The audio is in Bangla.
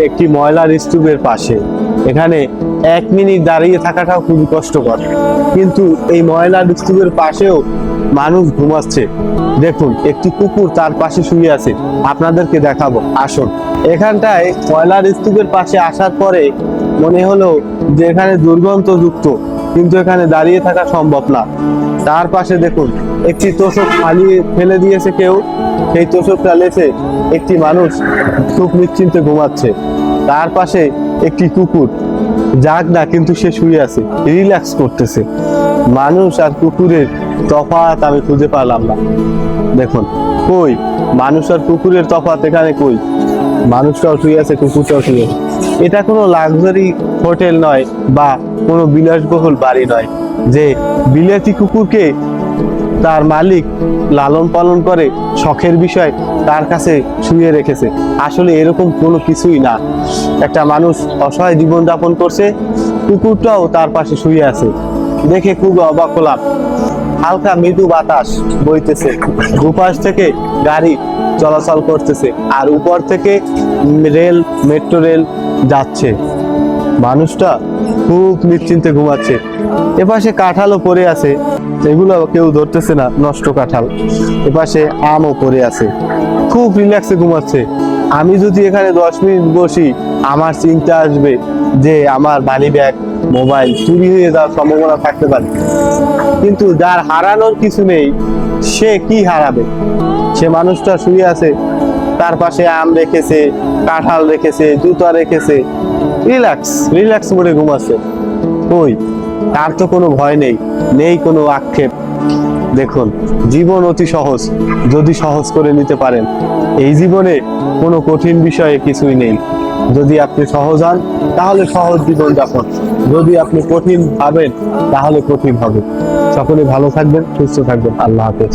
একটি ময়লার স্তূপের পাশে। এখানে 1 মিনিট দাঁড়িয়ে থাকাটাও খুবই কষ্টকর, কিন্তু এই ময়লার স্তূপের পাশেও মানুষ ঘুমাচ্ছে। দেখুন, একটি কুকুর তার পাশে শুয়ে আছে। আপনাদেরকে দেখাবো, আসুন। এখানটায় ময়লার স্তূপের পাশে আসার পরে মনে হলো যে এখানে দুর্গন্ধযুক্ত, কিন্তু এখানে দাঁড়িয়ে থাকা সম্ভব না। তার পাশে দেখুন, একটি তোষক খালি ফেলে দিয়েছে কেউ। সেই তোষকটা লেছে একটি মানুষ খুব নিশ্চিন্তে ঘুমাচ্ছে। তার পাশে একটি কুকুর, যাক না, কিন্তু সে শুয়ে আছে, রিল্যাক্স করতেছে। মানুষ আর কুকুরের তফাৎ আমি খুঁজে পারলাম না। দেখুন, কই মানুষ আর কুকুরের তফাৎ এখানে কই? মানুষটাও শুয়ে আছে, কুকুরটাও শুয়ে আছে। এটা কোনো লাক্সারি হোটেল নয় বা কোনো বিলাসবহুল বাড়ি নয় যে বিলেতি কুকুরকে তার মালিক লালন পালন করে, শখের বিষয় তার কাছে শুয়ে রেখেছে। আসলে এরকম কোনো কিছুই না। একটা মানুষ অসহায় জীবনযাপন করছে, কুকুরটাও তার পাশে শুয়ে আছে। দেখে খুব অবাক হলাম। হালকা মৃদু বাতাস বইতেছে, দুপাশ থেকে গাড়ি চলাচল করতেছে, আর উপর থেকে মেট্রো রেল যাচ্ছে। মানুষটা খুব নিশ্চিন্তে ঘুমাচ্ছে। এপাশে কাঁঠালও পড়ে আছে, এগুলো কেউ ধরতেছে না, নষ্ট কাঁঠাল। এপাশে আমও পড়ে আছে, খুব রিল্যাক্সে ঘুমাচ্ছে। আমি যদি এখানে 10 মিনিট বসি, আমার চিন্তা আসবে যে আমার মানি ব্যাগ, মোবাইল চুরি হয়ে যাওয়ার সম্ভাবনা থাকতে পারে। কিন্তু যার হারানোর কিছু নেই, সে কি হারাবে? সে মানুষটা শুয়ে আছে, তার পাশে আম রেখেছে, কাঁঠাল রেখেছে, জুতা রেখেছে, রিল্যাক্স মোডে ঘুমাচ্ছে। কই, তার তো কোনো ভয় নেই, নেই কোনো আক্ষেপ। দেখুন, জীবন অতি সহজ যদি সহজ করে নিতে পারেন। এই জীবনে কোনো কঠিন বিষয়ে কিছুই নেই। যদি আপনি সহজ হন তাহলে সহজ জীবন যাপন, যদি আপনি কঠিন ভাবেন তাহলে কঠিন হবে। সকলে ভালো থাকবেন, সুস্থ থাকবেন। আল্লাহ হাফেজ।